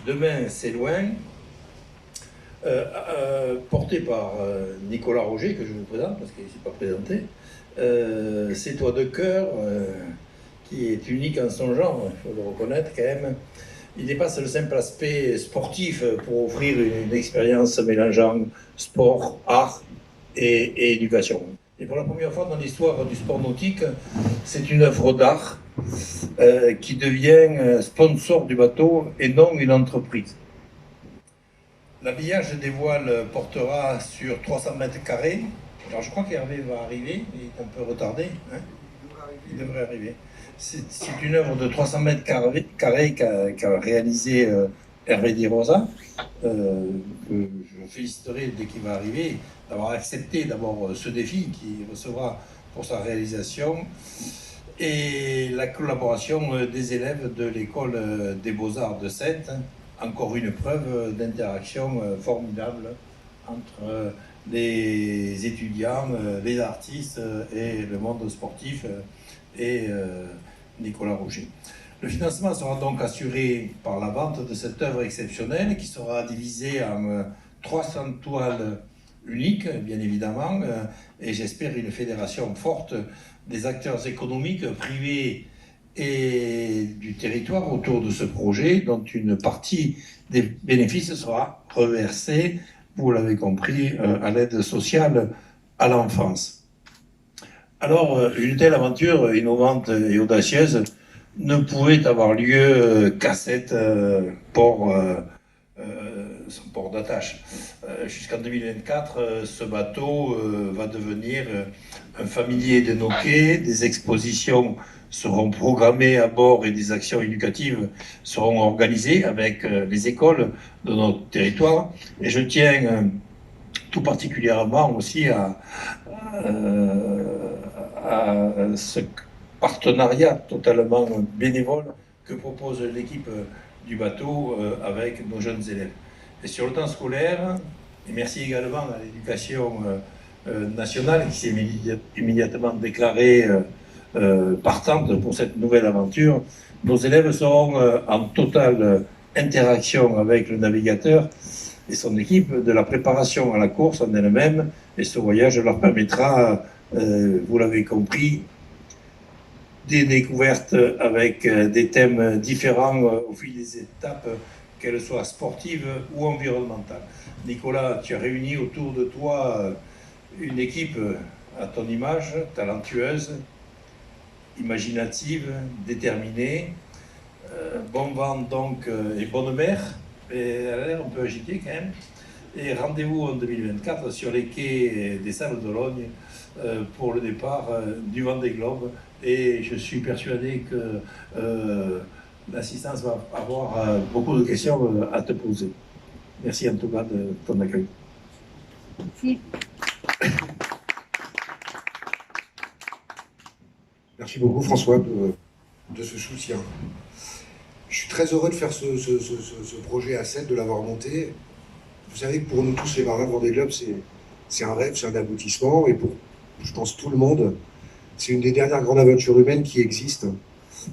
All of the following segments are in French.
Demain, c'est loin, porté par Nicolas Roger, que je vous présente parce qu'il ne s'est pas présenté. C'est Toi de cœur, qui est unique en son genre, il faut le reconnaître quand même. Il dépasse le simple aspect sportif pour offrir une expérience mélangeant sport, art et éducation. Et pour la première fois dans l'histoire du sport nautique, c'est une œuvre d'art qui devient sponsor du bateau et non une entreprise. L'habillage des voiles portera sur 300 mètres carrés. Alors je crois qu'Hervé va arriver, il est un peu retardé. Hein, il devrait arriver. C'est une œuvre de 300 mètres carrés qu'a réalisé Hervé Di Rosa, que je féliciterai dès qu'il va arriver, d'avoir accepté d'abord ce défi qu'il recevra pour sa réalisation, et la collaboration des élèves de l'école des Beaux-Arts de Sète, encore une preuve d'interaction formidable entre les étudiants, les artistes et le monde sportif et Nicolas Roger. Le financement sera donc assuré par la vente de cette œuvre exceptionnelle qui sera divisée en 300 toiles uniques, bien évidemment, et j'espère une fédération forte des acteurs économiques, privés et du territoire autour de ce projet, dont une partie des bénéfices sera reversée, vous l'avez compris, à l'aide sociale à l'enfance. Alors, une telle aventure innovante et audacieuse ne pouvait avoir lieu qu'à cette port, son port d'attache. Jusqu'en 2024, ce bateau va devenir un familier de nos quais, des expositions seront programmées à bord et des actions éducatives seront organisées avec les écoles de notre territoire. Et je tiens tout particulièrement aussi à ce partenariat totalement bénévole que propose l'équipe du bateau avec nos jeunes élèves. Et sur le temps scolaire, et merci également à l'éducation nationale qui s'est immédiatement déclarée partante pour cette nouvelle aventure, nos élèves seront en totale interaction avec le navigateur et son équipe de la préparation à la course en elle-même, et ce voyage leur permettra, vous l'avez compris, des découvertes avec des thèmes différents au fil des étapes, qu'elles soient sportives ou environnementales. Nicolas, tu as réuni autour de toi une équipe à ton image, talentueuse, imaginative, déterminée, bon vent donc et bonne mer, et elle a l'air un peu agitée quand même. Et rendez-vous en 2024 sur les quais des Sables d'Olonne pour le départ du Vendée Globe. Et je suis persuadé que l'assistance va avoir beaucoup de questions à te poser. Merci en tout cas de ton accueil. Merci. Merci beaucoup François de ce soutien. Je suis très heureux de faire ce projet à 7, de l'avoir monté. Vous savez que pour nous tous les marins de Vendée Globe, c'est un rêve, c'est un aboutissement, et pour, je pense, tout le monde, c'est une des dernières grandes aventures humaines qui existent.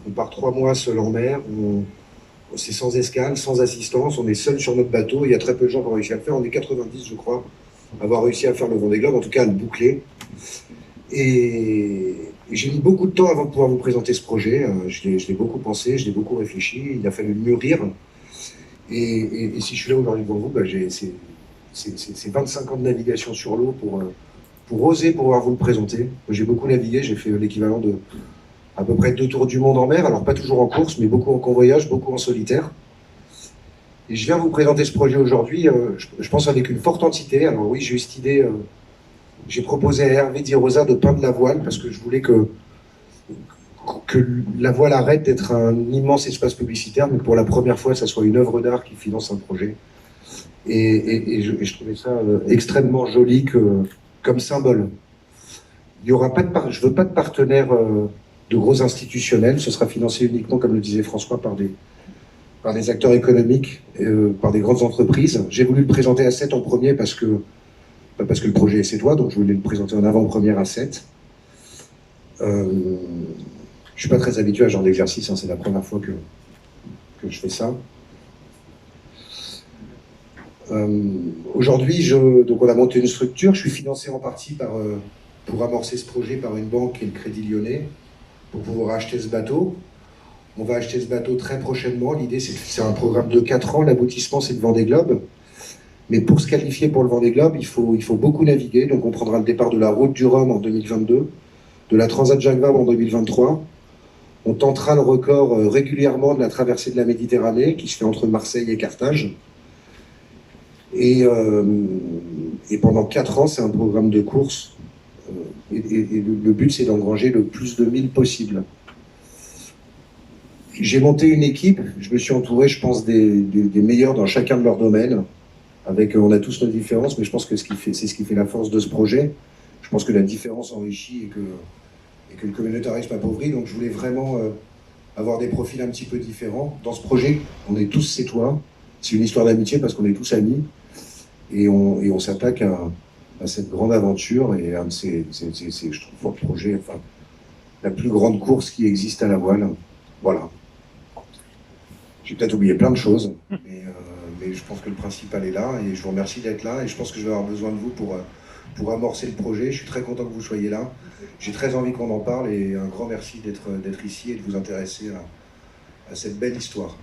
On part 3 mois seul en mer, c'est sans escale, sans assistance, on est seul sur notre bateau, il y a très peu de gens qui ont réussi à le faire, on est 90 je crois, à avoir réussi à faire le Vendée Globe, en tout cas à le boucler. Et j'ai mis beaucoup de temps avant de pouvoir vous présenter ce projet, je l'ai beaucoup pensé, je l'ai beaucoup réfléchi, il a fallu le mûrir. Et si je suis là aujourd'hui devant vous, bah c'est 25 ans de navigation sur l'eau pour oser pouvoir vous le présenter. J'ai beaucoup navigué, j'ai fait l'équivalent de à peu près 2 tours du monde en mer, alors pas toujours en course, mais beaucoup en convoyage, beaucoup en solitaire. Et je viens vous présenter ce projet aujourd'hui, je pense avec une forte entité. Alors oui, j'ai eu cette idée, j'ai proposé à Hervé Di Rosa de peindre la voile, parce que je voulais que la voile arrête d'être un immense espace publicitaire, mais que pour la première fois, ça soit une œuvre d'art qui finance un projet. Et je trouvais ça extrêmement joli comme symbole. Il y aura pas je veux pas de partenaires de gros institutionnels, ce sera financé uniquement, comme le disait François, par des acteurs économiques, par des grandes entreprises. J'ai voulu le présenter à 7 en premier parce que le projet est sétois, donc je voulais le présenter en avant-première à 7. Je suis pas très habitué à ce genre d'exercice, hein, c'est la première fois que je fais ça. Aujourd'hui, donc on a monté une structure. Je suis financé en partie pour amorcer ce projet par une banque qui est le Crédit Lyonnais, pour pouvoir acheter ce bateau. On va acheter ce bateau très prochainement. L'idée, c'est un programme de 4 ans. L'aboutissement, c'est le Vendée Globe. Mais pour se qualifier pour le Vendée Globe, il faut beaucoup naviguer. Donc on prendra le départ de la Route du Rhum en 2022, de la Transat Jacques Vabre en 2023. On tentera le record régulièrement de la traversée de la Méditerranée, qui se fait entre Marseille et Carthage. Et pendant 4 ans, c'est un programme de course. Et le but, c'est d'engranger le plus de 1000 possible. J'ai monté une équipe, je me suis entouré, je pense, des meilleurs dans chacun de leurs domaines. On a tous nos différences, mais je pense que c'est ce qui fait la force de ce projet. Je pense que la différence enrichit et que le communautarisme appauvrit. Donc je voulais vraiment avoir des profils un petit peu différents. Dans ce projet, on est tous sétois. C'est une histoire d'amitié parce qu'on est tous amis. Et on s'attaque à cette grande aventure et un de ces, je trouve, le projet, enfin, la plus grande course qui existe à la voile. Voilà. J'ai peut-être oublié plein de choses, mais je pense que le principal est là et je vous remercie d'être là et je pense que je vais avoir besoin de vous pour amorcer le projet. Je suis très content que vous soyez là. J'ai très envie qu'on en parle et un grand merci d'être ici et de vous intéresser à cette belle histoire.